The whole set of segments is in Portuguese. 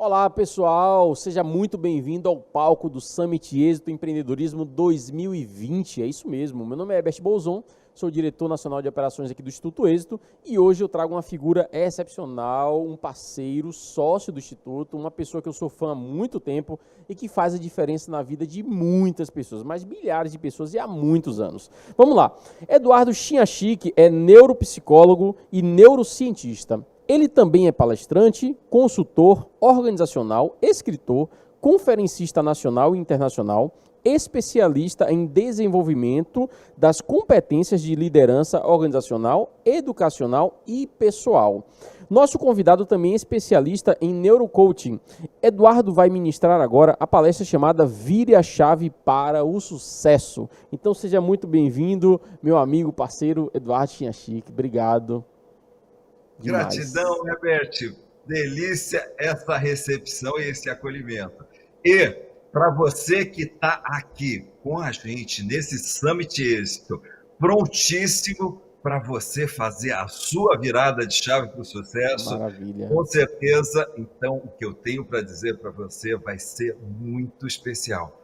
Olá, pessoal! Seja muito bem-vindo ao palco do Summit Êxito Empreendedorismo 2020. É isso mesmo. Meu nome é Herbert Bolzon, sou diretor nacional de operações aqui do Instituto Êxito e hoje eu trago uma figura excepcional, um parceiro, sócio do Instituto, uma pessoa que eu sou fã há muito tempo e que faz a diferença na vida de muitas pessoas, mas milhares de pessoas e há muitos anos. Vamos lá. Eduardo Chinhachique é neuropsicólogo e neurocientista. Ele também é palestrante, consultor organizacional, escritor, conferencista nacional e internacional, especialista em desenvolvimento das competências de liderança organizacional, educacional e pessoal. Nosso convidado também é especialista em neurocoaching. Eduardo vai ministrar agora a palestra chamada Vire a Chave para o Sucesso. Então seja muito bem-vindo, meu amigo, parceiro Eduardo Chinhachique. Obrigado. Demais. Gratidão, Herbert. Delícia essa recepção e esse acolhimento. E para você que está aqui com a gente nesse Summit Êxito, prontíssimo para você fazer a sua virada de chave para o sucesso, Maravilha. com certeza, então, o que eu tenho para dizer para você vai ser muito especial.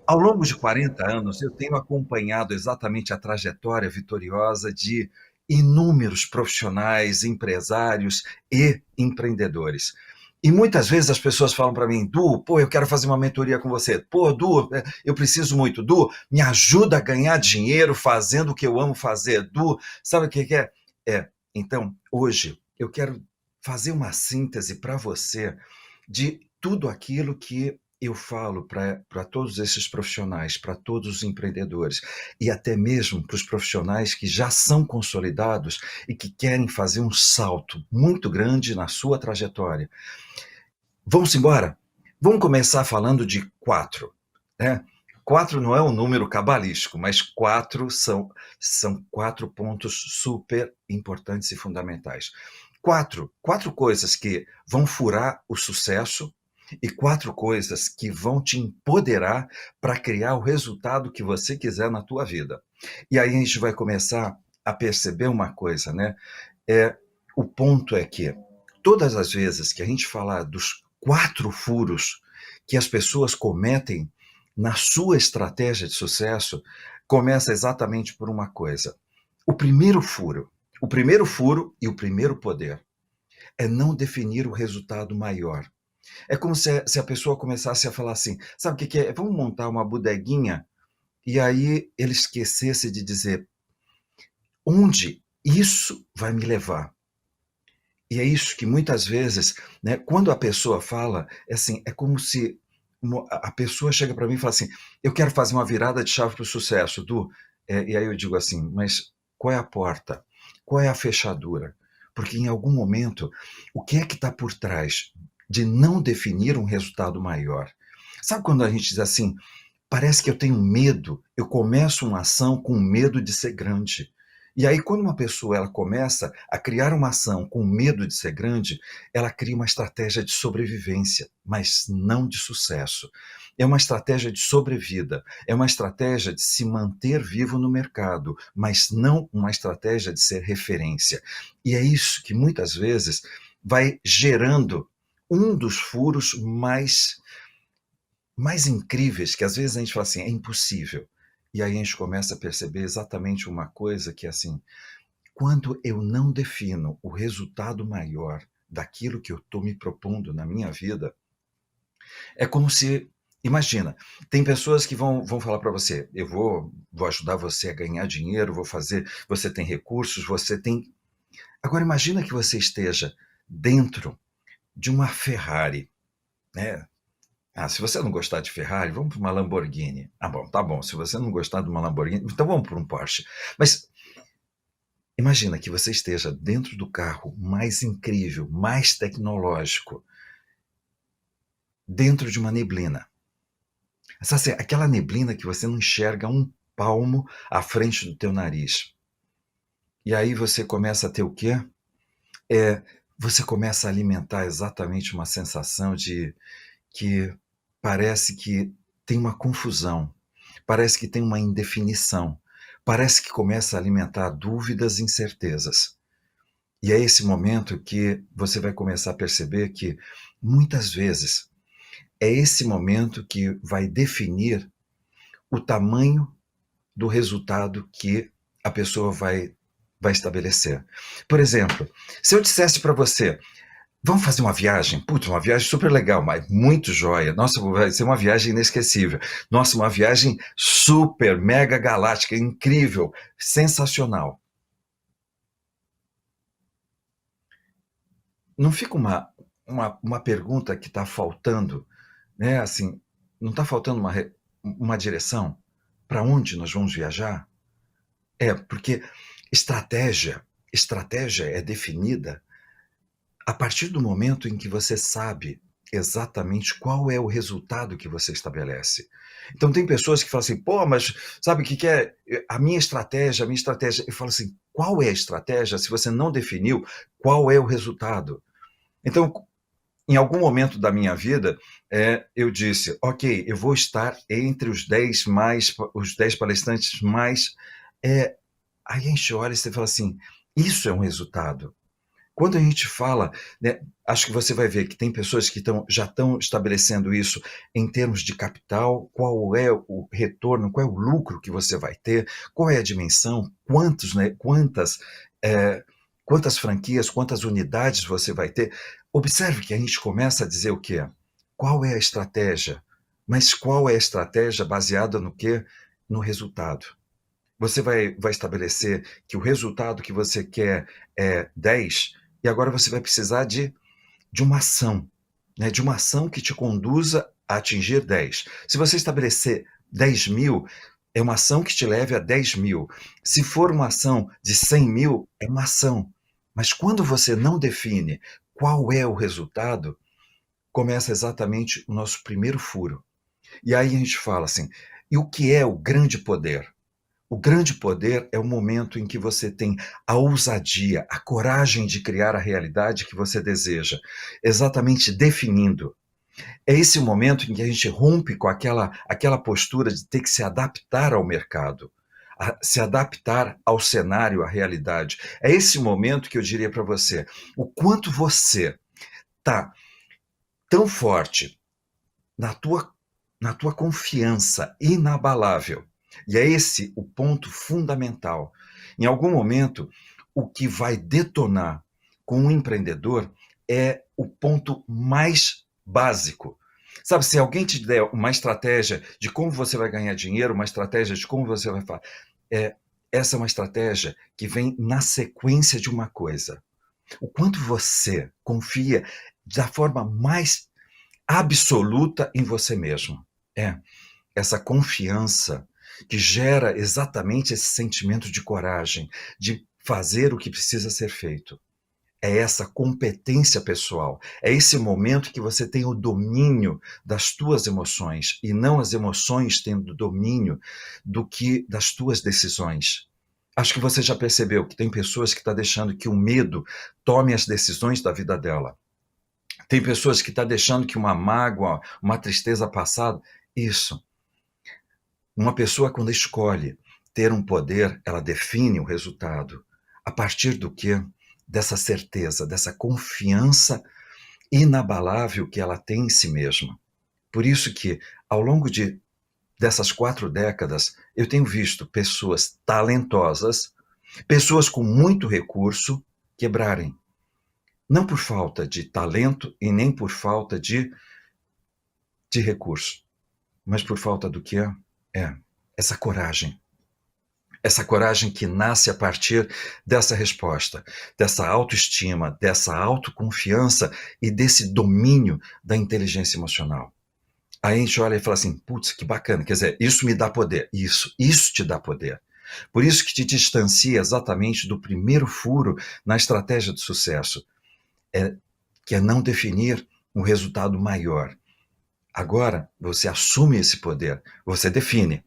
Ao longo de 40 anos, eu tenho acompanhado exatamente a trajetória vitoriosa de inúmeros profissionais, empresários e empreendedores. E muitas vezes as pessoas falam para mim, Du, pô, eu quero fazer uma mentoria com você. Pô, Du, eu preciso muito. Du, me ajuda a ganhar dinheiro fazendo o que eu amo fazer. Du, sabe o que é? Então, hoje, eu quero fazer uma síntese para você de tudo aquilo que eu falo para todos esses profissionais, para todos os empreendedores e até mesmo para os profissionais que já são consolidados e que querem fazer um salto muito grande na sua trajetória. Vamos embora? Vamos começar falando de 4, né? 4 não é um número cabalístico, mas 4 são 4 pontos super importantes e fundamentais. Quatro coisas que vão furar o sucesso e 4 coisas que vão te empoderar para criar o resultado que você quiser na tua vida. E aí a gente vai começar a perceber uma coisa, né? O ponto é que todas as vezes que a gente falar dos 4 furos que as pessoas cometem na sua estratégia de sucesso, começa exatamente por uma coisa. O primeiro furo e o primeiro poder é não definir o resultado maior. É como se a pessoa começasse a falar assim, sabe o que é? Vamos montar uma bodeguinha e aí ele esquecesse de dizer onde isso vai me levar. E é isso que muitas vezes, né, quando a pessoa fala, é assim, é como se a pessoa chega para mim e fala assim, eu quero fazer uma virada de chave para o sucesso, Du. E aí eu digo assim, mas qual é a porta? Qual é a fechadura? Porque em algum momento, o que é que está por trás de não definir um resultado maior? Sabe quando a gente diz assim, parece que eu tenho medo, eu começo uma ação com medo de ser grande. E aí, quando uma pessoa ela começa a criar uma ação com medo de ser grande, ela cria uma estratégia de sobrevivência, mas não de sucesso. É uma estratégia de sobrevida, é uma estratégia de se manter vivo no mercado, mas não uma estratégia de ser referência. E é isso que muitas vezes vai gerando um dos furos mais incríveis, que às vezes a gente fala assim, é impossível. E aí a gente começa a perceber exatamente uma coisa que é assim, quando eu não defino o resultado maior daquilo que eu estou me propondo na minha vida, é como se, imagina, tem pessoas que vão falar para você, eu vou ajudar você a ganhar dinheiro, vou fazer, você tem recursos, você tem... Agora imagina que você esteja dentro de uma Ferrari, né? Se você não gostar de Ferrari, vamos para uma Lamborghini. Bom, tá bom. Se você não gostar de uma Lamborghini, então vamos para um Porsche. Mas imagina que você esteja dentro do carro mais incrível, mais tecnológico, dentro de uma neblina. Aquela neblina que você não enxerga um palmo à frente do teu nariz. E aí você começa a ter o quê? Você começa a alimentar exatamente uma sensação de que parece que tem uma confusão, parece que tem uma indefinição, parece que começa a alimentar dúvidas e incertezas. E é esse momento que você vai começar a perceber que, muitas vezes, é esse momento que vai definir o tamanho do resultado que a pessoa vai estabelecer. Por exemplo, se eu dissesse para você, vamos fazer uma viagem? Putz, uma viagem super legal, mas muito joia. Nossa, vai ser uma viagem inesquecível. Nossa, uma viagem super, mega galáctica, incrível, sensacional. Não fica uma pergunta que está faltando, né? Assim, não está faltando uma direção para onde nós vamos viajar? Porque estratégia é definida a partir do momento em que você sabe exatamente qual é o resultado que você estabelece. Então, tem pessoas que falam assim, pô, mas sabe o que é? A minha estratégia. Eu falo assim, qual é a estratégia se você não definiu qual é o resultado? Então, em algum momento da minha vida, eu disse, ok, eu vou estar entre os 10 palestrantes mais. Aí a gente olha e você fala assim, isso é um resultado. Quando a gente fala, né, acho que você vai ver que tem pessoas que já estão estabelecendo isso em termos de capital, qual é o retorno, qual é o lucro que você vai ter, qual é a dimensão, quantas franquias, quantas unidades você vai ter. Observe que a gente começa a dizer o quê? Qual é a estratégia? Mas qual é a estratégia baseada no quê? No resultado. Você vai estabelecer que o resultado que você quer é 10, e agora você vai precisar de uma ação, né? De uma ação que te conduza a atingir 10. Se você estabelecer 10.000, é uma ação que te leve a 10.000. Se for uma ação de 100.000, é uma ação. Mas quando você não define qual é o resultado, começa exatamente o nosso primeiro furo. E aí a gente fala assim, e o que é o grande poder? O grande poder é o momento em que você tem a ousadia, a coragem de criar a realidade que você deseja, exatamente definindo. É esse o momento em que a gente rompe com aquela postura de ter que se adaptar ao mercado, se adaptar ao cenário, à realidade. É esse o momento que eu diria para você, o quanto você está tão forte na tua confiança inabalável. E é esse o ponto fundamental. Em algum momento, o que vai detonar com um empreendedor é o ponto mais básico. Sabe, se alguém te der uma estratégia de como você vai ganhar dinheiro, uma estratégia de como você vai fazer, essa é uma estratégia que vem na sequência de uma coisa. O quanto você confia da forma mais absoluta em você mesmo. Essa confiança que gera exatamente esse sentimento de coragem, de fazer o que precisa ser feito. É essa competência pessoal. É esse momento que você tem o domínio das tuas emoções e não as emoções tendo domínio das tuas decisões. Acho que você já percebeu que tem pessoas que estão deixando que o medo tome as decisões da vida dela. Tem pessoas que estão deixando que uma mágoa, uma tristeza passada, isso. Uma pessoa, quando escolhe ter um poder, ela define o resultado. A partir do quê? Dessa certeza, dessa confiança inabalável que ela tem em si mesma. Por isso que, ao longo dessas 4 décadas, eu tenho visto pessoas talentosas, pessoas com muito recurso, quebrarem. Não por falta de talento e nem por falta de recurso, mas por falta do quê? Essa coragem. Essa coragem que nasce a partir dessa resposta, dessa autoestima, dessa autoconfiança e desse domínio da inteligência emocional. Aí a gente olha e fala assim, putz, que bacana, quer dizer, isso me dá poder. Isso te dá poder. Por isso que te distancia exatamente do primeiro furo na estratégia de sucesso, que é não definir um resultado maior. Agora, você assume esse poder, você define.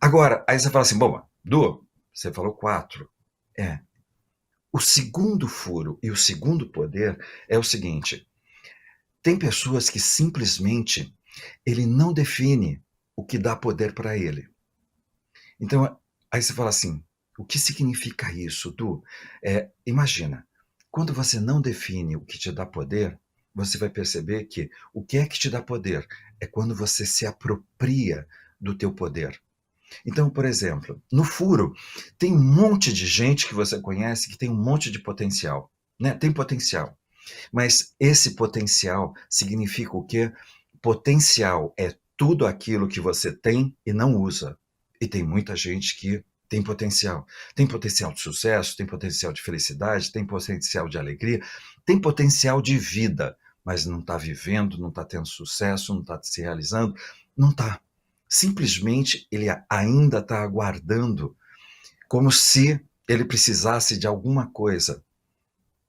Agora, aí você fala assim, bom, Du, você falou 4. O segundo furo e o segundo poder é o seguinte, tem pessoas que simplesmente ele não define o que dá poder para ele. Então, aí você fala assim, o que significa isso, Du? Imagina, quando você não define o que te dá poder, você vai perceber que o que é que te dá poder é quando você se apropria do teu poder. Então, por exemplo, no furo, tem um monte de gente que você conhece que tem um monte de potencial, né? Tem potencial. Mas esse potencial significa o quê? Potencial é tudo aquilo que você tem e não usa. E tem muita gente que tem potencial. Tem potencial de sucesso, tem potencial de felicidade, tem potencial de alegria, tem potencial de vida, mas não está vivendo, não está tendo sucesso, não está se realizando, não está. Simplesmente ele ainda está aguardando, como se ele precisasse de alguma coisa.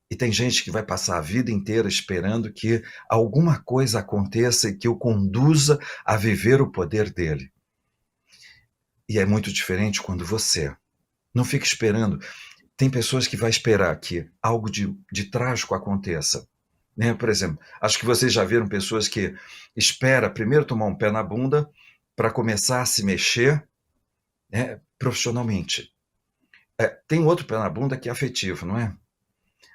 E tem gente que vai passar a vida inteira esperando que alguma coisa aconteça e que o conduza a viver o poder dele. E é muito diferente quando você não fica esperando. Tem pessoas que vão esperar que algo de trágico aconteça. Né? Por exemplo, acho que vocês já viram pessoas que esperam primeiro tomar um pé na bunda para começar a se mexer, né, profissionalmente. Tem outro pé na bunda que é afetivo, não é?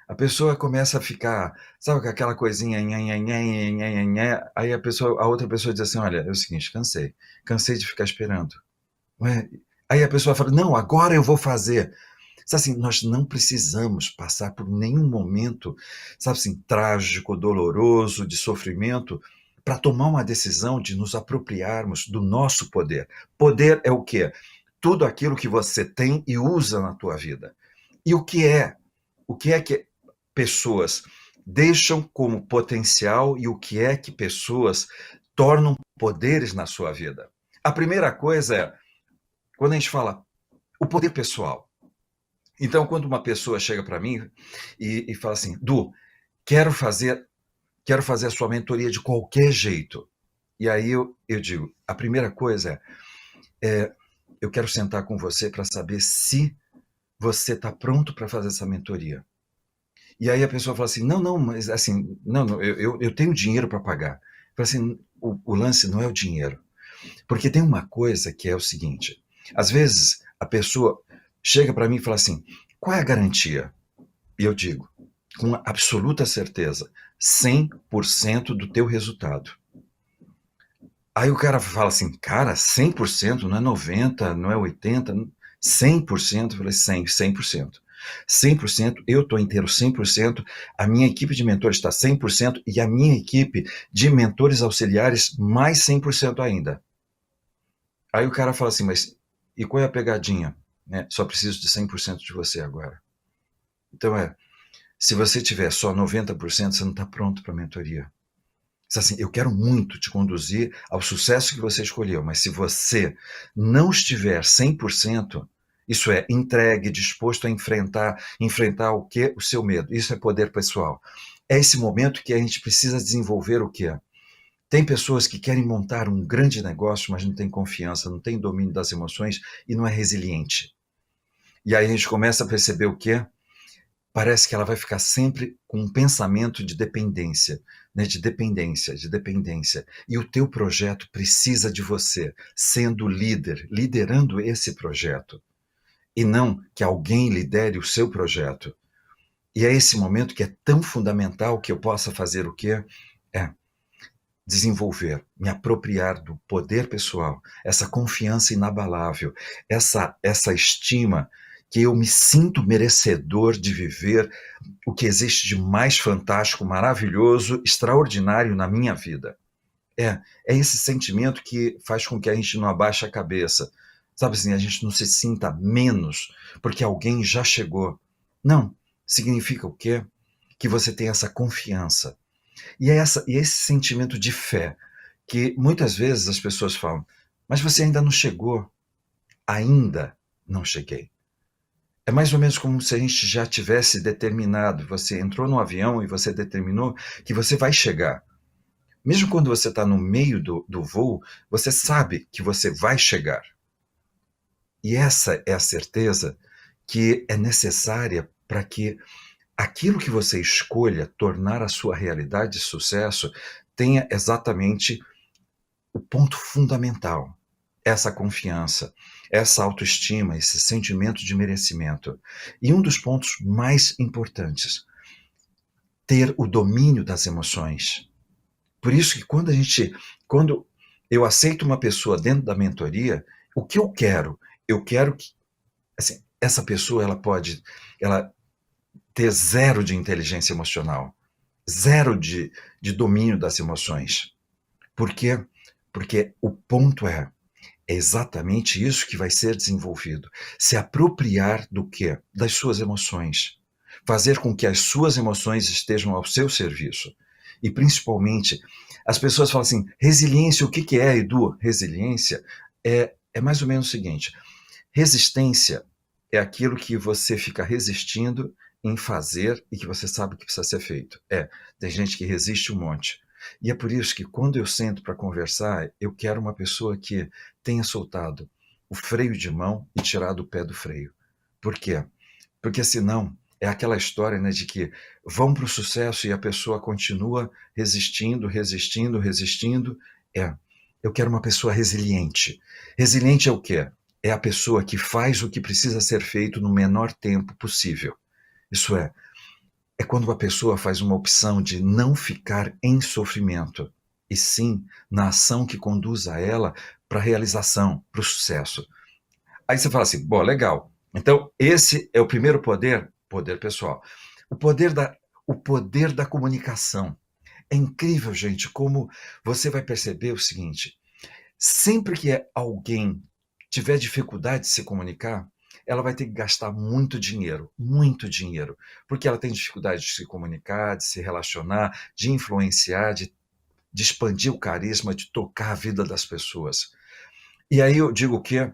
A pessoa começa a ficar, sabe, com aquela coisinha, aí a outra pessoa diz assim, olha, é o seguinte, cansei de ficar esperando. Não é? Aí a pessoa fala, não, agora eu vou fazer. Sabe assim, nós não precisamos passar por nenhum momento, sabe assim, trágico, doloroso, de sofrimento, para tomar uma decisão de nos apropriarmos do nosso poder. Poder é o quê? Tudo aquilo que você tem e usa na tua vida. E o que é? O que é que pessoas deixam como potencial e o que é que pessoas tornam poderes na sua vida? A primeira coisa é, quando a gente fala o poder pessoal. Então, quando uma pessoa chega para mim e fala assim, Du, quero fazer a sua mentoria de qualquer jeito. E aí eu digo, a primeira coisa eu quero sentar com você para saber se você está pronto para fazer essa mentoria. E aí a pessoa fala assim, não, mas assim, não, eu tenho dinheiro para pagar. Eu falo assim, o lance não é o dinheiro. Porque tem uma coisa que é o seguinte, às vezes a pessoa chega para mim e fala assim, qual é a garantia? E eu digo, com absoluta certeza, 100% do teu resultado. Aí o cara fala assim, cara, 100%, não é 90%, não é 80%, 100%, eu falei 100%. 100%, eu estou inteiro 100%, a minha equipe de mentores está 100% e a minha equipe de mentores auxiliares mais 100% ainda. Aí o cara fala assim, mas e qual é a pegadinha? Né? Só preciso de 100% de você agora. Então se você tiver só 90%, você não está pronto para a mentoria. Assim, eu quero muito te conduzir ao sucesso que você escolheu, mas se você não estiver 100%, isso é, entregue, disposto a enfrentar o quê? O seu medo. Isso é poder pessoal. É esse momento que a gente precisa desenvolver o quê? Tem pessoas que querem montar um grande negócio, mas não tem confiança, não tem domínio das emoções e não é resiliente. E aí a gente começa a perceber o quê? Parece que ela vai ficar sempre com um pensamento de dependência, né? De dependência. E o teu projeto precisa de você, sendo líder, liderando esse projeto. E não que alguém lidere o seu projeto. E é esse momento que é tão fundamental que eu possa fazer o quê? Desenvolver, me apropriar do poder pessoal, essa confiança inabalável, essa estima que eu me sinto merecedor de viver o que existe de mais fantástico, maravilhoso, extraordinário na minha vida. É esse sentimento que faz com que a gente não abaixe a cabeça. Sabe assim, a gente não se sinta menos porque alguém já chegou. Não, significa o quê? Que você tem essa confiança. E esse sentimento de fé, que muitas vezes as pessoas falam, mas você ainda não chegou. Ainda não cheguei. É mais ou menos como se a gente já tivesse determinado, você entrou no avião e você determinou que você vai chegar. Mesmo quando você está no meio do voo, você sabe que você vai chegar. E essa é a certeza que é necessária para que aquilo que você escolha tornar a sua realidade de sucesso tenha exatamente o ponto fundamental, essa confiança, essa autoestima, esse sentimento de merecimento. E um dos pontos mais importantes, ter o domínio das emoções. Por isso que quando eu aceito uma pessoa dentro da mentoria, o que eu quero? Eu quero que, assim, essa pessoa ela ter zero de inteligência emocional, zero de domínio das emoções. Por quê? Porque o ponto é exatamente isso que vai ser desenvolvido. Se apropriar do quê? Das suas emoções. Fazer com que as suas emoções estejam ao seu serviço. E principalmente, as pessoas falam assim, resiliência, o que é, Edu? Resiliência é mais ou menos o seguinte, resistência é aquilo que você fica resistindo em fazer e que você sabe que precisa ser feito. Tem gente que resiste um monte. E é por isso que quando eu sento para conversar, eu quero uma pessoa que tenha soltado o freio de mão e tirado o pé do freio. Por quê? Porque senão é aquela história, né, de que vão para o sucesso e a pessoa continua resistindo, resistindo, resistindo. Eu quero uma pessoa resiliente. Resiliente é o quê? É a pessoa que faz o que precisa ser feito no menor tempo possível. Isso é quando a pessoa faz uma opção de não ficar em sofrimento, e sim na ação que conduz a ela para a realização, para o sucesso. Aí você fala assim, bom, legal. Então, esse é o primeiro poder, poder pessoal. O poder da, o poder da comunicação. É incrível, gente, como você vai perceber o seguinte: sempre que alguém tiver dificuldade de se comunicar, ela vai ter que gastar muito dinheiro, porque ela tem dificuldade de se comunicar, de se relacionar, de influenciar, de expandir o carisma, de tocar a vida das pessoas. E aí eu digo que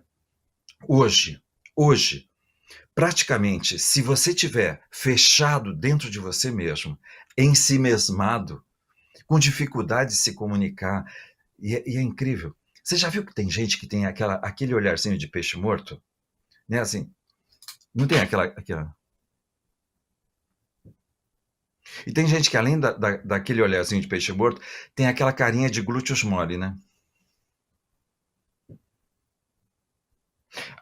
hoje, praticamente, se você tiver fechado dentro de você mesmo, ensimesmado, com dificuldade de se comunicar, e é incrível. Você já viu que tem gente que tem aquele olharzinho de peixe morto? Né? Assim, não tem aquela. E tem gente que, além daquele olharzinho de peixe morto, tem aquela carinha de glúteos mole, né?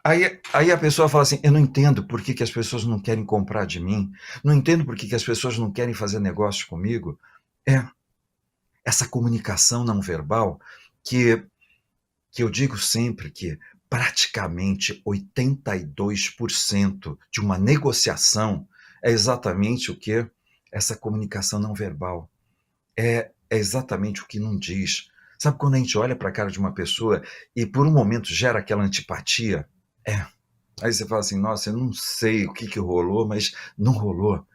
Aí a pessoa fala assim, eu não entendo por que as pessoas não querem comprar de mim, não entendo por que as pessoas não querem fazer negócio comigo. É essa comunicação não verbal que, que eu digo sempre que praticamente 82% de uma negociação é exatamente o que? Essa comunicação não verbal. É exatamente o que não diz. Sabe quando a gente olha para a cara de uma pessoa e por um momento gera aquela antipatia? É. Aí você fala assim, nossa, eu não sei o que rolou, mas não rolou.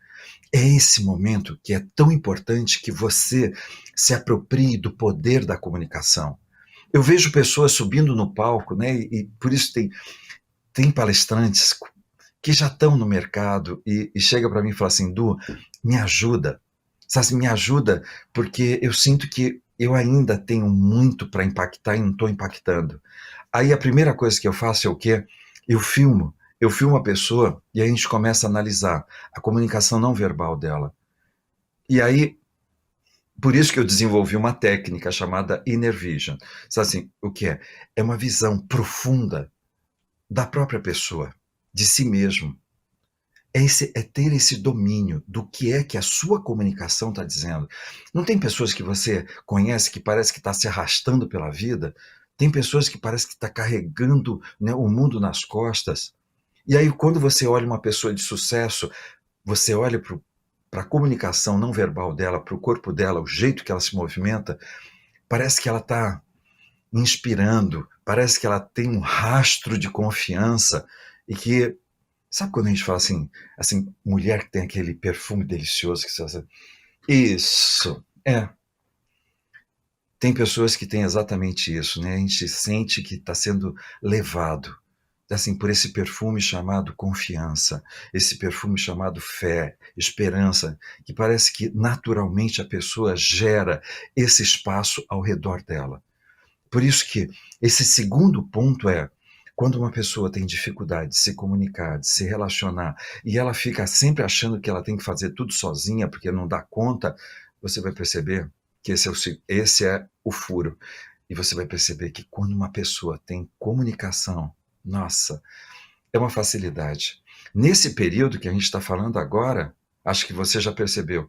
É esse momento que é tão importante que você se aproprie do poder da comunicação. Eu vejo pessoas subindo no palco, né? E por isso tem palestrantes que já estão no mercado e chega para mim e fala assim, Du, me ajuda, sabe, me ajuda, porque eu sinto que eu ainda tenho muito para impactar e não estou impactando. Aí a primeira coisa que eu faço é o quê? Eu filmo a pessoa e a gente começa a analisar a comunicação não verbal dela. E aí, por isso que eu desenvolvi uma técnica chamada Inner Vision. Sabe assim, o que é? É uma visão profunda da própria pessoa, de si mesmo. É ter esse domínio do que é que a sua comunicação está dizendo. Não tem pessoas que você conhece que parece que está se arrastando pela vida? Tem pessoas que parece que está carregando, né, o mundo nas costas. E aí, quando você olha uma pessoa de sucesso, você olha para a comunicação não verbal dela, para o corpo dela, o jeito que ela se movimenta, parece que ela está inspirando, parece que ela tem um rastro de confiança e que, sabe quando a gente fala assim, mulher que tem aquele perfume delicioso que você fala, isso, tem pessoas que têm exatamente isso, né? A gente sente que está sendo levado, assim, por esse perfume chamado confiança, esse perfume chamado fé, esperança, que parece que naturalmente a pessoa gera esse espaço ao redor dela. Por isso que esse segundo ponto quando uma pessoa tem dificuldade de se comunicar, de se relacionar, e ela fica sempre achando que ela tem que fazer tudo sozinha porque não dá conta, você vai perceber que esse é o furo. E você vai perceber que quando uma pessoa tem comunicação, nossa, é uma facilidade. Nesse período que a gente está falando agora, acho que você já percebeu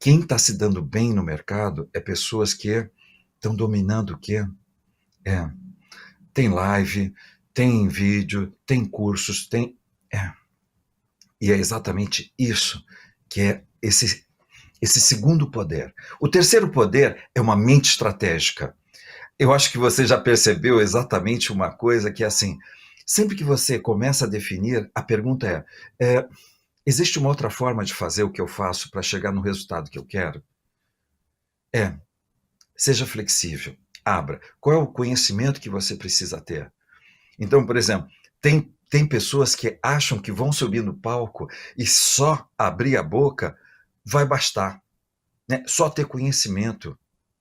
Quem está se dando bem no mercado é pessoas que estão dominando o quê? Tem live, tem vídeo, tem cursos, tem... E é exatamente isso que é esse segundo poder. O terceiro poder é uma mente estratégica. Eu acho que você já percebeu exatamente uma coisa que é assim, sempre que você começa a definir, a pergunta existe uma outra forma de fazer o que eu faço para chegar no resultado que eu quero? Seja flexível, abra. Qual é o conhecimento que você precisa ter? Então, por exemplo, tem pessoas que acham que vão subir no palco e só abrir a boca vai bastar, né? Só ter conhecimento.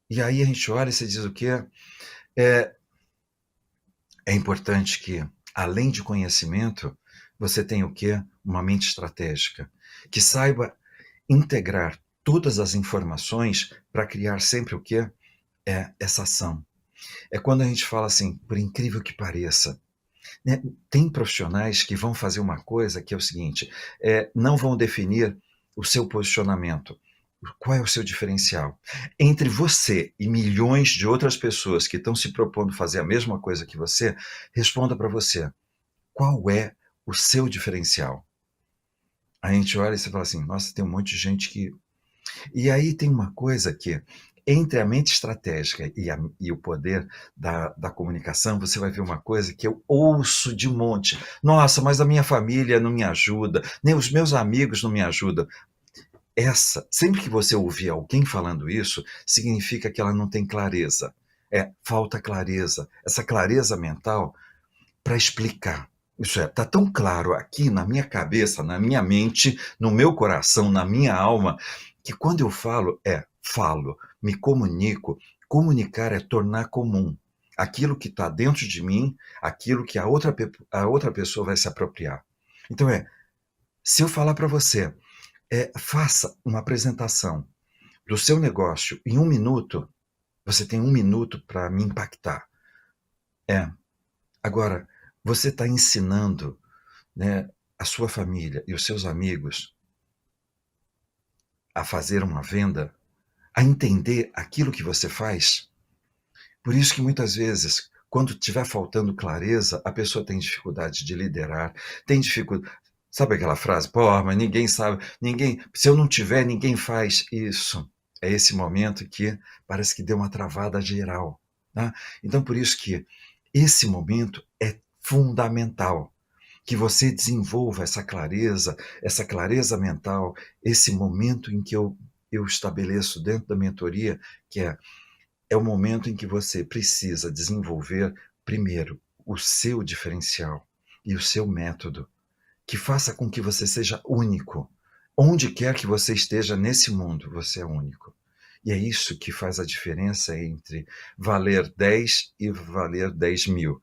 E aí a gente olha e se diz o quê? É importante que, além de conhecimento, você tenha o quê? Uma mente estratégica, que saiba integrar todas as informações para criar sempre o quê? Essa ação. É quando a gente fala assim, por incrível que pareça, né, tem profissionais que vão fazer uma coisa que é o seguinte, não vão definir o seu posicionamento. Qual é o seu diferencial? Entre você e milhões de outras pessoas que estão se propondo fazer a mesma coisa que você, responda para você, qual é o seu diferencial? A gente olha e você fala assim, nossa, tem um monte de gente que... E aí tem uma coisa que, entre a mente estratégica e o poder da comunicação, você vai ver uma coisa que eu ouço de monte. Nossa, mas a minha família não me ajuda, nem os meus amigos não me ajudam. Sempre que você ouvir alguém falando isso, significa que ela não tem clareza. Falta clareza. Essa clareza mental para explicar. Isso está tão claro aqui na minha cabeça, na minha mente, no meu coração, na minha alma, que quando eu falo, me comunico. Comunicar é tornar comum aquilo que está dentro de mim, aquilo que a outra pessoa vai se apropriar. Então se eu falar para você, faça uma apresentação do seu negócio em 1 minuto, você tem 1 minuto para me impactar. Agora, você está ensinando, né, a sua família e os seus amigos a fazer uma venda, a entender aquilo que você faz. Por isso que muitas vezes, quando estiver faltando clareza, a pessoa tem dificuldade de liderar, tem dificuldade... Sabe aquela frase? Pô, mas ninguém sabe, se eu não tiver, ninguém faz isso. É esse momento que parece que deu uma travada geral. Né? Então, por isso que esse momento é fundamental, que você desenvolva essa clareza mental, esse momento em que eu estabeleço dentro da mentoria, que é o momento em que você precisa desenvolver, primeiro, o seu diferencial e o seu método, que faça com que você seja único. Onde quer que você esteja nesse mundo, você é único. E é isso que faz a diferença entre valer 10 e valer 10 mil.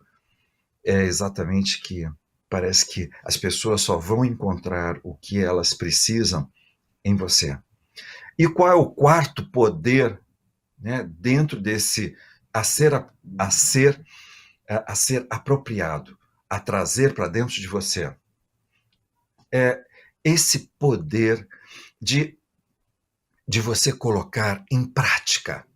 É exatamente que parece que as pessoas só vão encontrar o que elas precisam em você. E qual é o quarto poder, né, dentro desse a ser apropriado, a trazer para dentro de você? É esse poder de você colocar em prática.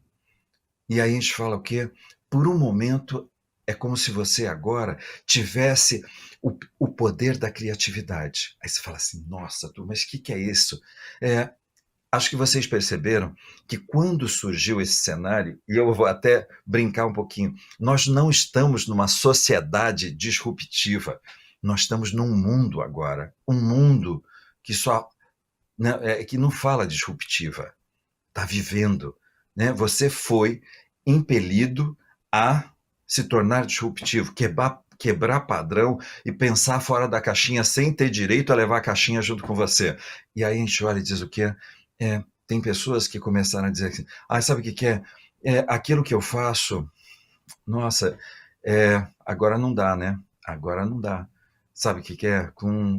E aí a gente fala o quê? Por um momento, é como se você agora tivesse o poder da criatividade. Aí você fala assim, nossa, mas o que é isso? Acho que vocês perceberam que quando surgiu esse cenário, e eu vou até brincar um pouquinho, nós não estamos numa sociedade disruptiva, nós estamos num mundo agora, um mundo que que não fala disruptiva, está vivendo. Né? Você foi impelido a se tornar disruptivo, quebrar padrão e pensar fora da caixinha sem ter direito a levar a caixinha junto com você. E aí a gente olha e diz o quê? Tem pessoas que começaram a dizer assim, sabe o que é? Aquilo que eu faço, nossa, agora não dá, né? Agora não dá. Sabe o que é?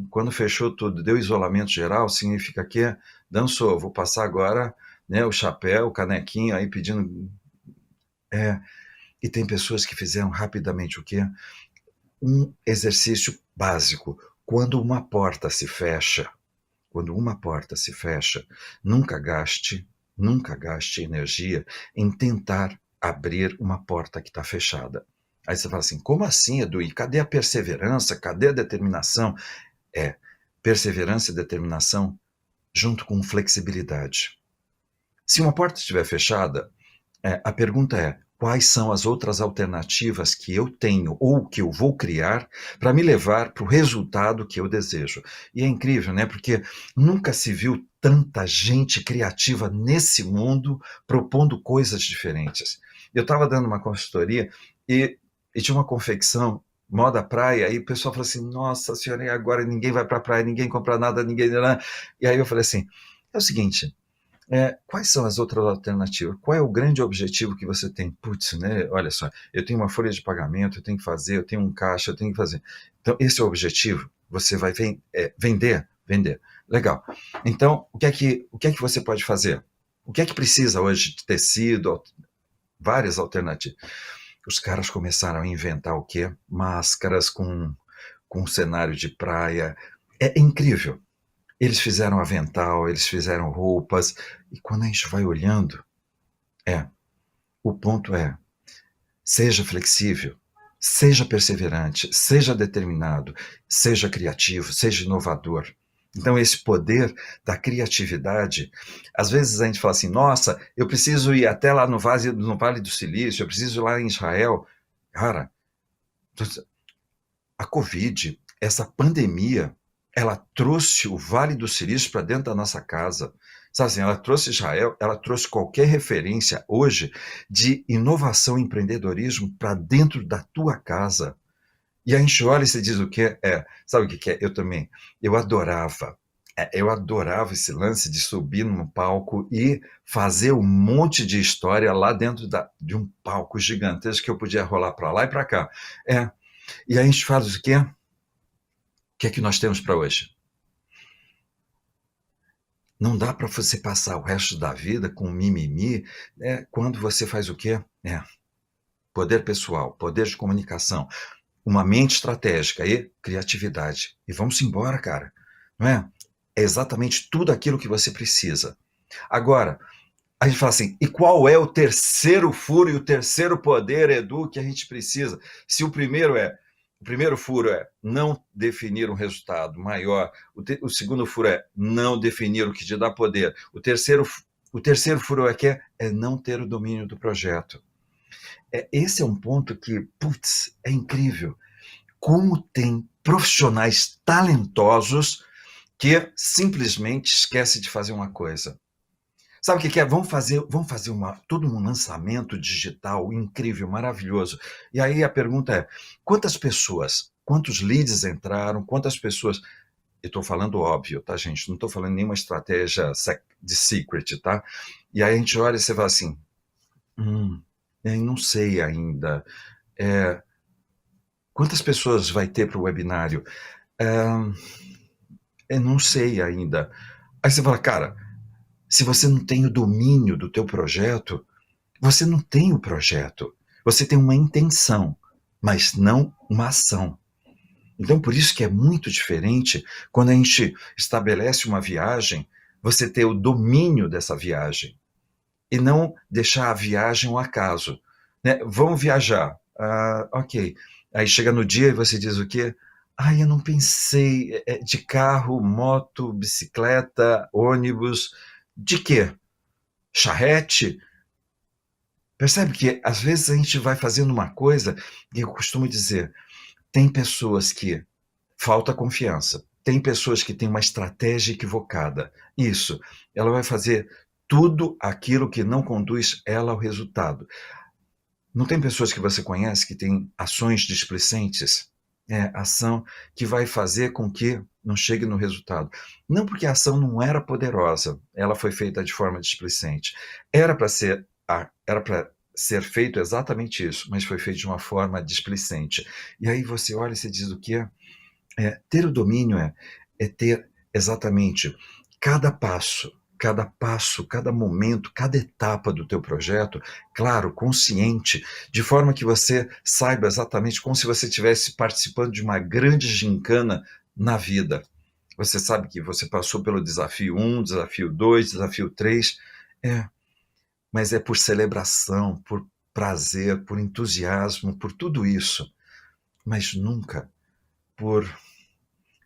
Quando fechou tudo, deu isolamento geral, significa que dançou, vou passar agora, né, o chapéu, o canequinho aí pedindo... E tem pessoas que fizeram rapidamente o quê? Um exercício básico. Quando uma porta se fecha, nunca gaste nunca gaste energia em tentar abrir uma porta que está fechada. Aí você fala assim, como assim, Edu? E cadê a perseverança? Cadê a determinação? Perseverança e determinação junto com flexibilidade. Se uma porta estiver fechada, a pergunta é, quais são as outras alternativas que eu tenho ou que eu vou criar para me levar para o resultado que eu desejo? E é incrível, né? Porque nunca se viu tanta gente criativa nesse mundo propondo coisas diferentes. Eu estava dando uma consultoria e tinha uma confecção moda praia, e o pessoal falou assim, nossa senhora, e agora ninguém vai para a praia, ninguém compra nada, ninguém... E aí eu falei assim, é o seguinte, quais são as outras alternativas? Qual é o grande objetivo que você tem? Putz, né? Olha só, eu tenho uma folha de pagamento, eu tenho que fazer, eu tenho um caixa, eu tenho que fazer. Então, esse é o objetivo. Você vai vender? Vender. Legal. Então, o que é que você pode fazer? O que é que precisa hoje de tecido? Várias alternativas. Os caras começaram a inventar o quê? Máscaras com cenário de praia. É incrível. Eles fizeram avental, eles fizeram roupas, e quando a gente vai olhando, o ponto é, seja flexível, seja perseverante, seja determinado, seja criativo, seja inovador. Então, esse poder da criatividade, às vezes a gente fala assim, nossa, eu preciso ir até lá no Vale do Silício, eu preciso ir lá em Israel. Cara, a Covid, essa pandemia, ela trouxe o Vale do Silício para dentro da nossa casa. Sabe assim, ela trouxe Israel, ela trouxe qualquer referência hoje de inovação e empreendedorismo para dentro da tua casa. E a gente olha e você diz o quê? Sabe o que é? Eu também. Eu adorava. Eu adorava esse lance de subir num palco e fazer um monte de história lá dentro de um palco gigantesco que eu podia rolar para lá e para cá. E aí a gente faz o quê? O que é que nós temos para hoje? Não dá para você passar o resto da vida com mimimi, quando você faz o quê? Poder pessoal, poder de comunicação, uma mente estratégica e criatividade. E vamos embora, cara. Não é? É exatamente tudo aquilo que você precisa. Agora, a gente fala assim, e qual é o terceiro furo e o terceiro poder, Edu, que a gente precisa? Se o primeiro furo é não definir um resultado maior, o segundo furo é não definir o que te dá poder, o terceiro furo é não ter o domínio do projeto. Esse é um ponto que, putz, é incrível. Como tem profissionais talentosos que simplesmente esquecem de fazer uma coisa. Sabe o que é? Vamos fazer todo um lançamento digital incrível, maravilhoso. E aí a pergunta é, quantos leads entraram, quantas pessoas... Eu estou falando óbvio, tá, gente? Não estou falando nenhuma estratégia de secret, tá? E aí a gente olha e você vai assim, não sei ainda. Quantas pessoas vai ter para o webinário? Não sei ainda. Aí você fala, cara, se você não tem o domínio do teu projeto, você não tem o projeto. Você tem uma intenção, mas não uma ação. Então, por isso que é muito diferente quando a gente estabelece uma viagem, você ter o domínio dessa viagem e não deixar a viagem ao acaso. Né? Vamos viajar. Ok. Aí chega no dia e você diz o quê? Eu não pensei de carro, moto, bicicleta, ônibus. De quê? Charrete? Percebe que às vezes a gente vai fazendo uma coisa, e eu costumo dizer, tem pessoas que falta confiança, tem pessoas que têm uma estratégia equivocada. Isso, ela vai fazer tudo aquilo que não conduz ela ao resultado. Não tem pessoas que você conhece que têm ações displicentes? Ação que vai fazer com que não chegue no resultado. Não porque a ação não era poderosa, ela foi feita de forma displicente. Era para ser feito exatamente isso, mas foi feito de uma forma displicente. E aí você olha e você diz o quê? Ter o domínio é ter exatamente cada passo, cada momento, cada etapa do teu projeto, claro, consciente, de forma que você saiba exatamente como se você estivesse participando de uma grande gincana na vida. Você sabe que você passou pelo desafio 1, desafio 2, desafio 3, É, mas é por celebração, por prazer, por entusiasmo, por tudo isso, mas nunca por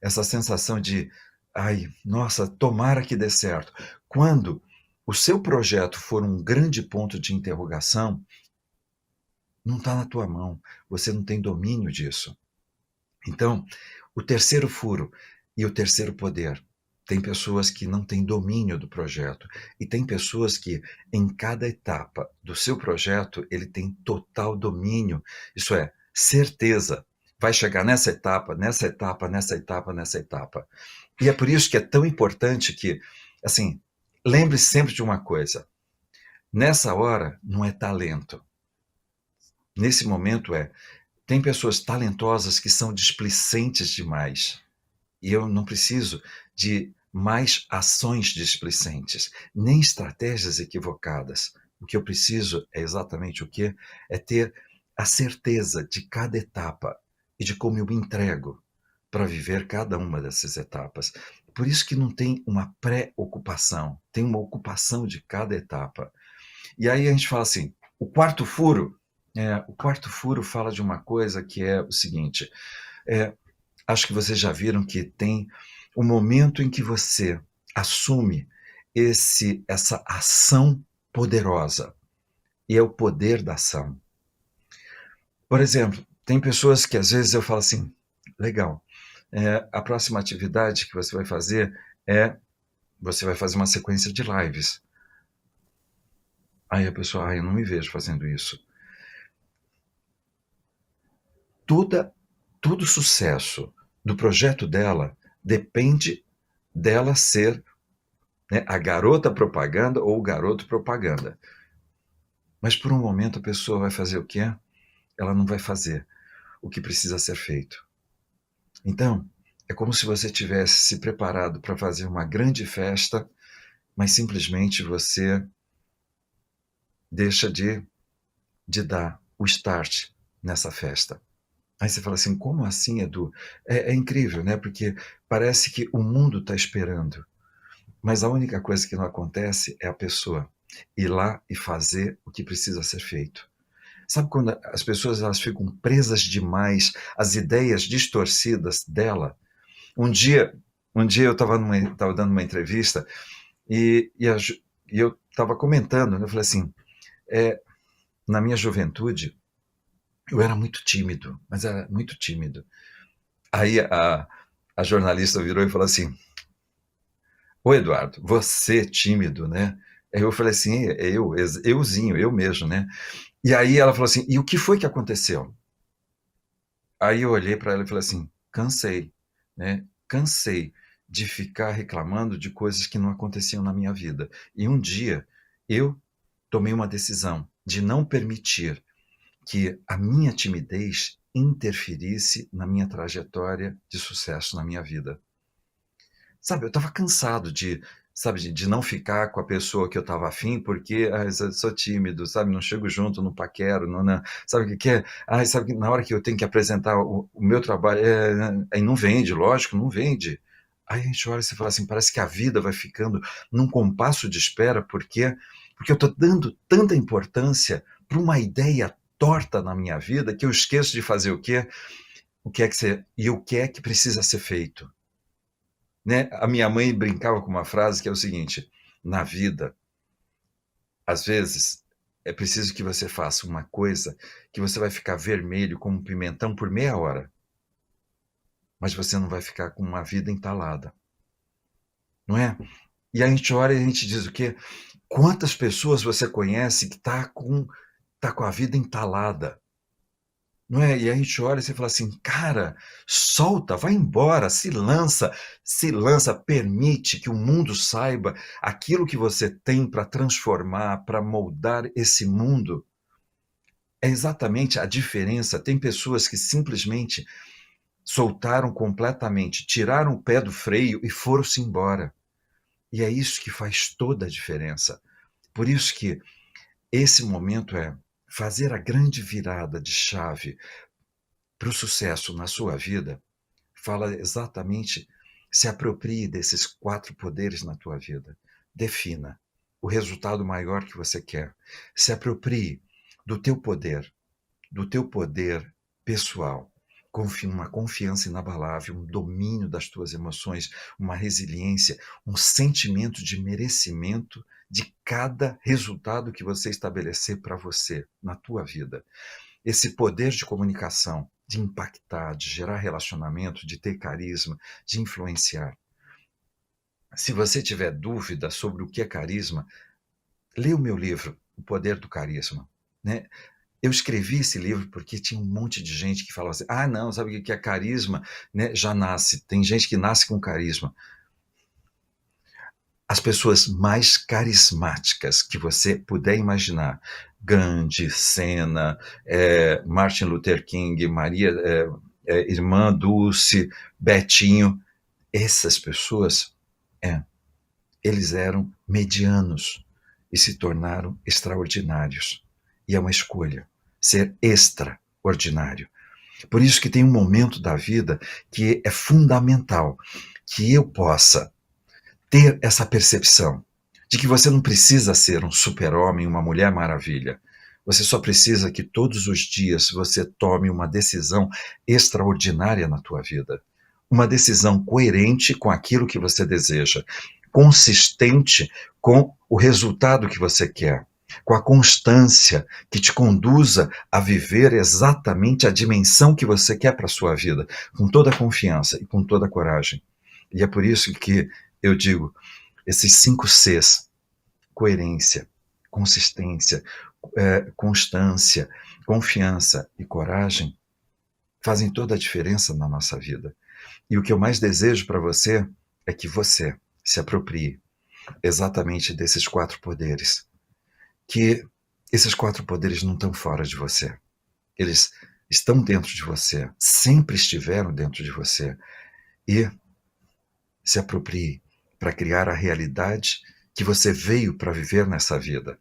essa sensação de, ai, nossa, tomara que dê certo. Quando o seu projeto for um grande ponto de interrogação, não está na tua mão, você não tem domínio disso. Então, o terceiro furo e o terceiro poder. Tem pessoas que não têm domínio do projeto e tem pessoas que, em cada etapa do seu projeto, ele tem total domínio. Isso é, certeza. Vai chegar nessa etapa, nessa etapa, nessa etapa, nessa etapa. E é por isso que é tão importante que, assim, lembre sempre de uma coisa. Nessa hora, não é talento. Nesse momento tem pessoas talentosas que são displicentes demais. E eu não preciso de mais ações displicentes, nem estratégias equivocadas. O que eu preciso é exatamente o quê? É ter a certeza de cada etapa e de como eu me entrego para viver cada uma dessas etapas. Por isso que não tem uma pré-ocupação, tem uma ocupação de cada etapa. E aí a gente fala assim, o quarto furo fala de uma coisa que é o seguinte, acho que vocês já viram que tem o momento em que você assume essa ação poderosa, e é o poder da ação. Por exemplo, tem pessoas que às vezes eu falo assim, legal, a próxima atividade que você vai fazer você vai fazer uma sequência de lives. Aí a pessoa, eu não me vejo fazendo isso. Todo o sucesso do projeto dela depende dela ser, né, a garota propaganda ou o garoto propaganda. Mas por um momento a pessoa vai fazer o quê? Ela não vai fazer o que precisa ser feito. Então, é como se você tivesse se preparado para fazer uma grande festa, mas simplesmente você deixa de dar o start nessa festa. Aí você fala assim, como assim, Edu? É incrível, né? Porque parece que o mundo está esperando. Mas a única coisa que não acontece é a pessoa ir lá e fazer o que precisa ser feito. Sabe quando as pessoas elas ficam presas demais às ideias distorcidas dela? Um dia, eu estava dando uma entrevista e eu estava comentando, né? Eu falei assim, na minha juventude, eu era muito tímido, mas era muito tímido. Aí a jornalista virou e falou assim, ô Eduardo, você tímido, né? Aí eu falei assim, euzinho, eu mesmo, né? E aí ela falou assim, e o que foi que aconteceu? Aí eu olhei para ela e falei assim, cansei, né? Cansei de ficar reclamando de coisas que não aconteciam na minha vida. E um dia eu tomei uma decisão de não permitir que a minha timidez interferisse na minha trajetória de sucesso na minha vida. Sabe, eu estava cansado de não ficar com a pessoa que eu estava afim, porque eu sou tímido, sabe, não chego junto, não paquero, não, sabe o que é? Sabe que na hora que eu tenho que apresentar o meu trabalho, aí não vende, lógico, não vende. Aí a gente olha e fala assim, parece que a vida vai ficando num compasso de espera, porque eu estou dando tanta importância para uma ideia torta na minha vida que eu esqueço de fazer o quê? O que é que precisa ser feito. Né? A minha mãe brincava com uma frase que é o seguinte, na vida, às vezes, é preciso que você faça uma coisa que você vai ficar vermelho como um pimentão por meia hora, mas você não vai ficar com uma vida entalada. Não é? E a gente olha e a gente diz o quê? Quantas pessoas você conhece que tá com a vida entalada? Não é? E a gente olha e você fala assim, cara, solta, vai embora, se lança, permite que o mundo saiba aquilo que você tem para transformar, para moldar esse mundo. É exatamente a diferença. Tem pessoas que simplesmente soltaram completamente, tiraram o pé do freio e foram-se embora. E é isso que faz toda a diferença. Por isso que esse momento é fazer a grande virada de chave para o sucesso na sua vida, fala exatamente, se aproprie desses 4 poderes na tua vida. Defina. o resultado maior que você quer. Se aproprie do teu poder pessoal. Uma confiança inabalável, um domínio das tuas emoções, uma resiliência, um sentimento de merecimento de cada resultado que você estabelecer para você, na tua vida. Esse poder de comunicação, de impactar, de gerar relacionamento, de ter carisma, de influenciar. Se você tiver dúvida sobre o que é carisma, lê o meu livro, O Poder do Carisma, né? Eu escrevi esse livro porque tinha um monte de gente que falava assim, não, sabe o que é carisma? Né? Já nasce, tem gente que nasce com carisma. As pessoas mais carismáticas que você puder imaginar, Gandhi, Senna, Martin Luther King, Maria, Irmã Dulce, Betinho, essas pessoas, eles eram medianos e se tornaram extraordinários. E é uma escolha, ser extraordinário. Por isso que tem um momento da vida que é fundamental que eu possa ter essa percepção de que você não precisa ser um super-homem, uma mulher maravilha. Você só precisa que todos os dias você tome uma decisão extraordinária na tua vida. Uma decisão coerente com aquilo que você deseja, consistente com o resultado que você quer, com a constância que te conduza a viver exatamente a dimensão que você quer para a sua vida, com toda a confiança e com toda a coragem. E é por isso que eu digo, esses 5 Cs, coerência, consistência, constância, confiança e coragem, fazem toda a diferença na nossa vida. E o que eu mais desejo para você é que você se aproprie exatamente desses 4 poderes. Que esses 4 poderes não estão fora de você. Eles estão dentro de você, sempre estiveram dentro de você. E se aproprie para criar a realidade que você veio para viver nessa vida.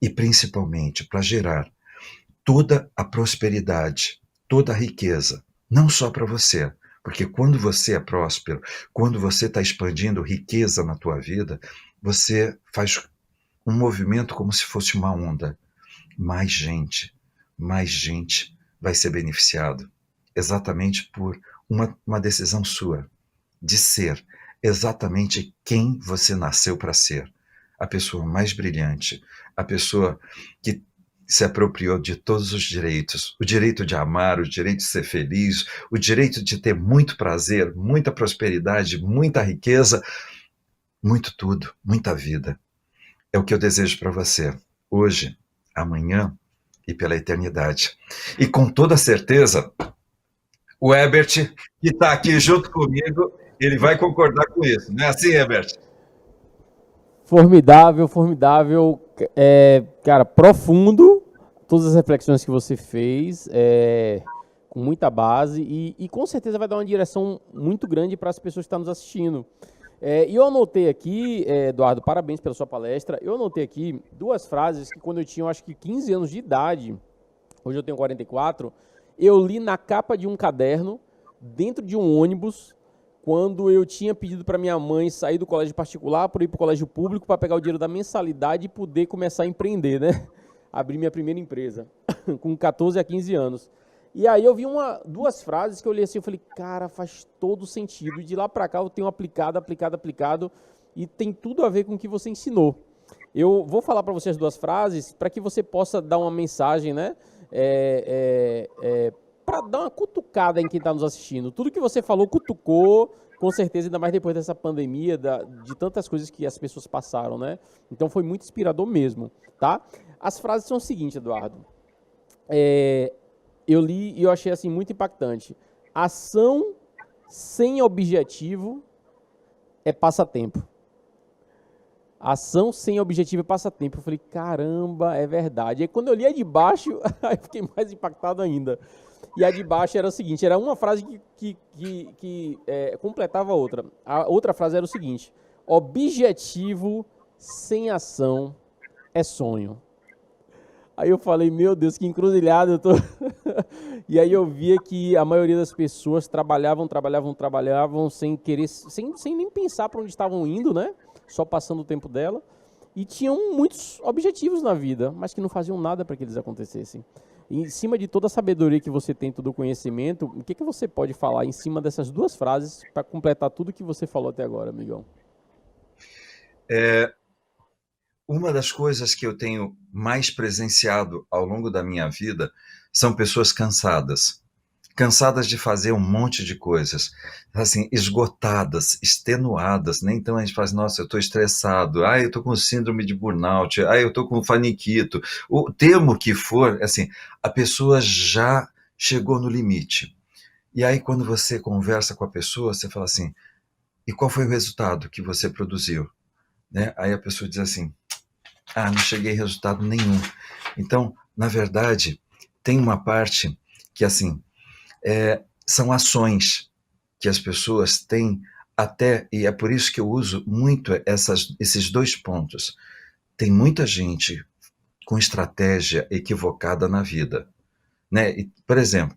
E principalmente para gerar toda a prosperidade, toda a riqueza, não só para você, porque quando você é próspero, quando você está expandindo riqueza na tua vida, você faz um movimento como se fosse uma onda. Mais gente vai ser beneficiado, exatamente por uma decisão sua, de ser exatamente quem você nasceu para ser. A pessoa mais brilhante, a pessoa que se apropriou de todos os direitos, o direito de amar, o direito de ser feliz, o direito de ter muito prazer, muita prosperidade, muita riqueza, muito tudo, muita vida. É o que eu desejo para você, hoje, amanhã e pela eternidade. E com toda certeza, o Herbert, que está aqui junto comigo, ele vai concordar com isso. Não é assim, Herbert? Formidável, formidável. Cara, profundo todas as reflexões que você fez, com muita base e com certeza vai dar uma direção muito grande para as pessoas que estão nos assistindo. E eu anotei aqui, Eduardo, parabéns pela sua palestra, eu anotei aqui 2 frases que quando eu tinha, acho que 15 anos de idade, hoje eu tenho 44, eu li na capa de um caderno, dentro de um ônibus, quando eu tinha pedido para minha mãe sair do colégio particular para ir para o colégio público para pegar o dinheiro da mensalidade e poder começar a empreender, né? Abrir minha primeira empresa, com 14 a 15 anos. E aí eu vi 2 frases que eu olhei assim, eu falei, cara, faz todo sentido. E de lá para cá eu tenho aplicado, e tem tudo a ver com o que você ensinou. Eu vou falar para você as 2 frases para que você possa dar uma mensagem, né? Para dar uma cutucada em quem está nos assistindo. Tudo que você falou cutucou, com certeza, ainda mais depois dessa pandemia, de tantas coisas que as pessoas passaram, né? Então foi muito inspirador mesmo, tá? As frases são o seguinte, Eduardo. Eu li e eu achei assim muito impactante. Ação sem objetivo é passatempo. Ação sem objetivo é passatempo. Eu falei, caramba, é verdade. E quando eu li a de baixo, aí fiquei mais impactado ainda. E a de baixo era o seguinte, era uma frase que completava a outra. A outra frase era o seguinte, objetivo sem ação é sonho. Aí eu falei, meu Deus, que encruzilhada eu tô. E aí eu via que a maioria das pessoas trabalhavam sem querer, sem nem pensar para onde estavam indo, né? Só passando o tempo dela. e tinham muitos objetivos na vida, mas que não faziam nada para que eles acontecessem. E em cima de toda a sabedoria que você tem, todo o conhecimento, o que você pode falar em cima dessas duas frases para completar tudo que você falou até agora, amigão? Uma das coisas que eu tenho mais presenciado ao longo da minha vida são pessoas cansadas. Cansadas de fazer um monte de coisas, assim, esgotadas, extenuadas, né? Então a gente fala assim, nossa, eu estou estressado, eu estou com síndrome de burnout, eu estou com faniquito, o termo que for, assim, a pessoa já chegou no limite. E aí quando você conversa com a pessoa, você fala assim, e qual foi o resultado que você produziu? Né? Aí a pessoa diz assim, não cheguei a resultado nenhum. Então, na verdade, tem uma parte que, assim, são ações que as pessoas têm até, e é por isso que eu uso muito esses dois pontos. Tem muita gente com estratégia equivocada na vida, né? E, por exemplo,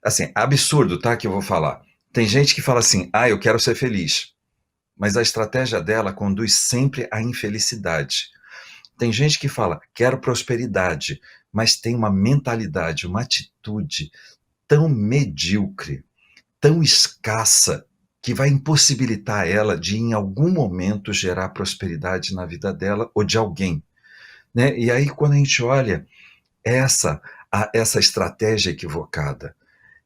assim, absurdo, tá, que eu vou falar. Tem gente que fala assim, eu quero ser feliz, mas a estratégia dela conduz sempre à infelicidade. Tem gente que fala, quero prosperidade, mas tem uma mentalidade, uma atitude tão medíocre, tão escassa, que vai impossibilitar ela de, em algum momento, gerar prosperidade na vida dela ou de alguém. Né? E aí, quando a gente olha essa estratégia equivocada,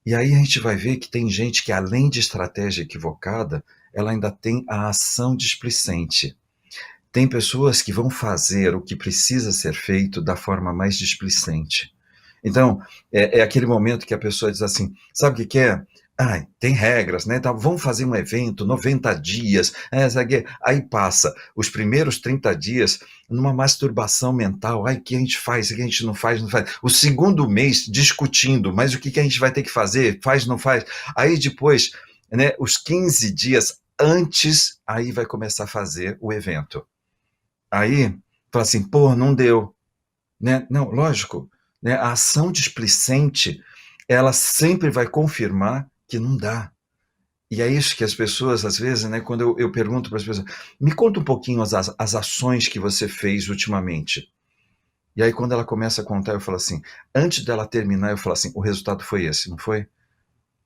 e aí a gente vai ver que tem gente que, além de estratégia equivocada, ela ainda tem a ação displicente. Tem pessoas que vão fazer o que precisa ser feito da forma mais displicente. Então, é aquele momento que a pessoa diz assim, sabe o que que é? Tem regras, né? Tá, vamos fazer um evento, 90 dias, aí passa os primeiros 30 dias numa masturbação mental, o que a gente faz, o que a gente não faz, não faz. O segundo mês discutindo, mas o que que a gente vai ter que fazer, faz, não faz. Aí depois, né, os 15 dias antes, aí vai começar a fazer o evento. Aí, fala assim, pô, não deu, né? Não, lógico, né? A ação displicente, ela sempre vai confirmar que não dá. E é isso que as pessoas, às vezes, né, quando eu pergunto para as pessoas, me conta um pouquinho as ações que você fez ultimamente. E aí, quando ela começa a contar, eu falo assim, antes dela terminar, eu falo assim, o resultado foi esse, não foi?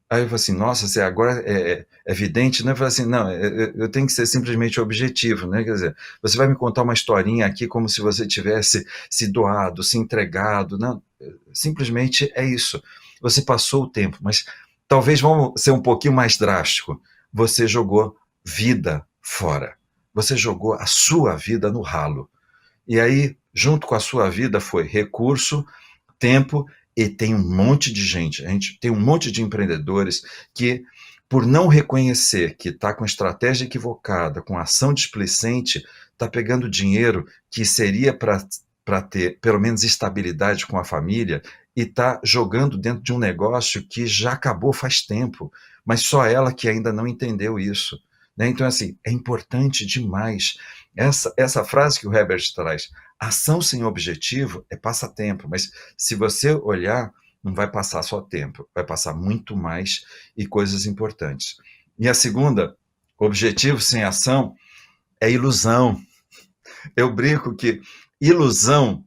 Aí eu falo assim, nossa, você agora é evidente, né? Eu falo assim, não, eu tenho que ser simplesmente objetivo, né? Quer dizer, você vai me contar uma historinha aqui como se você tivesse se doado, se entregado, não, simplesmente é isso. Você passou o tempo, mas talvez vamos ser um pouquinho mais drástico. Você jogou vida fora. Você jogou a sua vida no ralo. E aí, junto com a sua vida, foi recurso, tempo, e tem um monte de gente, a gente tem um monte de empreendedores que, por não reconhecer que está com estratégia equivocada, com ação displicente, está pegando dinheiro que seria para ter pelo menos estabilidade com a família e está jogando dentro de um negócio que já acabou faz tempo, mas só ela que ainda não entendeu isso. Né? Então, assim, é importante demais. Essa frase que o Herbert traz, ação sem objetivo é passatempo, mas se você olhar, não vai passar só tempo, vai passar muito mais e coisas importantes. E a segunda, objetivo sem ação é ilusão. Eu brinco que ilusão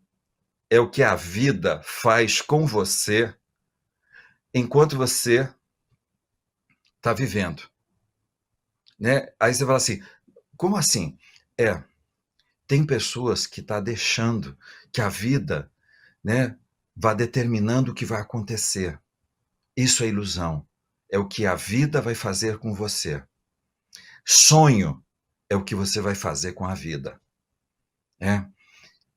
é o que a vida faz com você enquanto você está vivendo. Né? Aí você fala assim, como assim? Tem pessoas que estão deixando que a vida, né, vá determinando o que vai acontecer. Isso é ilusão. É o que a vida vai fazer com você. Sonho é o que você vai fazer com a vida. Né?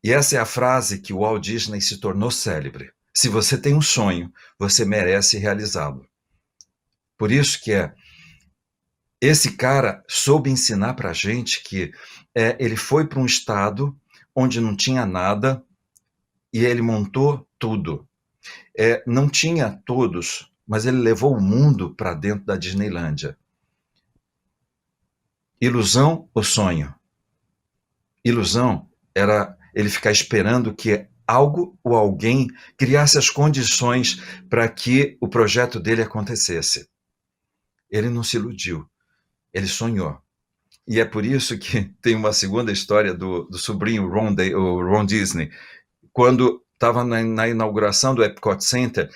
E essa é a frase que o Walt Disney se tornou célebre. Se você tem um sonho, você merece realizá-lo. Por isso que esse cara soube ensinar para a gente que ele foi para um estado onde não tinha nada e ele montou tudo. Não tinha todos, mas ele levou o mundo para dentro da Disneylândia. Ilusão ou sonho? Ilusão era ele ficar esperando que algo ou alguém criasse as condições para que o projeto dele acontecesse. Ele não se iludiu, ele sonhou. E é por isso que tem uma segunda história do sobrinho o Ron Disney, quando estava na inauguração do Epcot Center,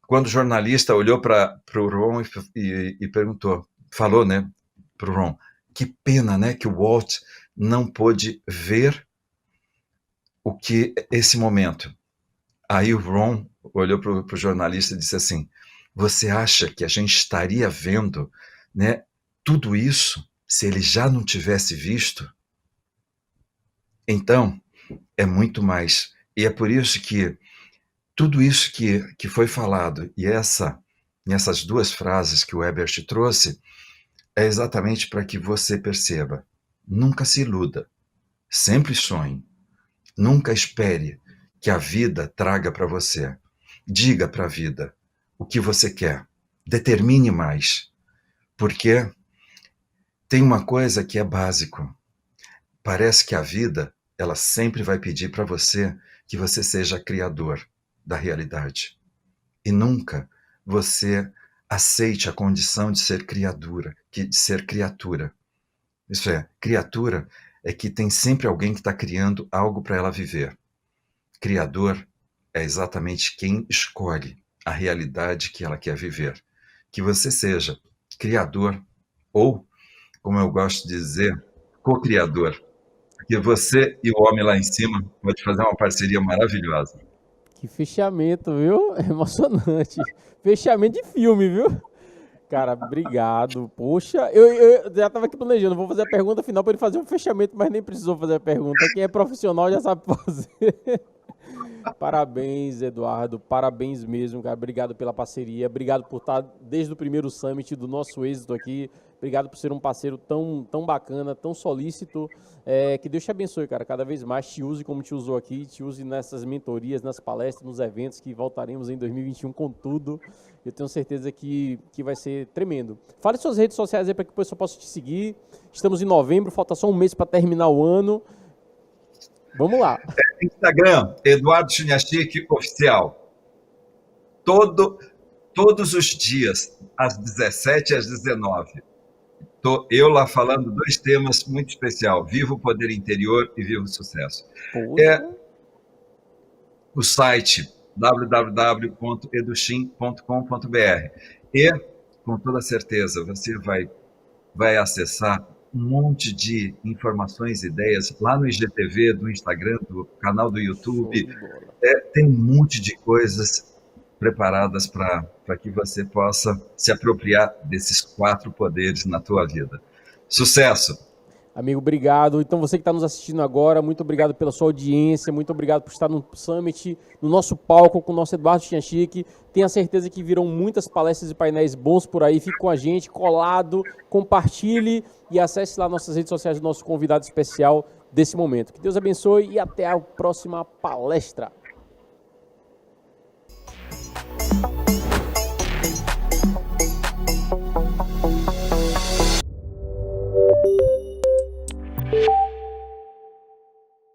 quando o jornalista olhou para o Ron e perguntou, falou, né, para o Ron, que pena, né, que o Walt não pôde ver o que esse momento. Aí o Ron olhou para o jornalista e disse assim, você acha que a gente estaria vendo, né, tudo isso se ele já não tivesse visto? Então, é muito mais. E é por isso que tudo isso que foi falado e essas duas frases que o Ebert trouxe é exatamente para que você perceba. Nunca se iluda, sempre sonhe, nunca espere que a vida traga para você. Diga para a vida o que você quer, determine mais, porque tem uma coisa que é básico. Parece que a vida, ela sempre vai pedir para você que você seja criador da realidade. E nunca você aceite a condição de ser de ser criatura. Isso é, criatura é que tem sempre alguém que está criando algo para ela viver. Criador é exatamente quem escolhe a realidade que ela quer viver. Que você seja criador ou, como eu gosto de dizer, co-criador. Porque você e o homem lá em cima pode fazer uma parceria maravilhosa. Que fechamento, viu? É emocionante. Fechamento de filme, viu? Cara, obrigado. Poxa, eu já estava aqui planejando. Vou fazer a pergunta final para ele fazer um fechamento, mas nem precisou fazer a pergunta. Quem é profissional já sabe fazer. Parabéns, Eduardo. Parabéns mesmo, cara. Obrigado pela parceria. Obrigado por estar desde o primeiro summit do nosso êxito aqui. Obrigado por ser um parceiro tão bacana, tão solícito. Que Deus te abençoe, cara. Cada vez mais te use como te usou aqui. Te use nessas mentorias, nas palestras, nos eventos que voltaremos em 2021 com tudo. Eu tenho certeza que vai ser tremendo. Fale suas redes sociais aí para que o pessoal possa te seguir. Estamos em novembro, falta só um mês para terminar o ano. Vamos lá. Instagram, Eduardo Chuniachik Oficial. Todos os dias, às 17 e às 19. Estou eu lá falando 2 temas muito especiais. Viva o poder interior e viva o sucesso. Poxa. O site www.educhin.com.br e, com toda certeza, você vai acessar um monte de informações e ideias lá no IGTV, do Instagram, do canal do YouTube. Tem um monte de coisas preparadas para que você possa se apropriar desses 4 poderes na tua vida. Sucesso! Amigo, obrigado. Então, você que está nos assistindo agora, muito obrigado pela sua audiência, muito obrigado por estar no Summit, no nosso palco com o nosso Eduardo Chuniachik. Tenha certeza que virão muitas palestras e painéis bons por aí. Fique com a gente, colado, compartilhe e acesse lá nossas redes sociais do nosso convidado especial desse momento. Que Deus abençoe e até a próxima palestra.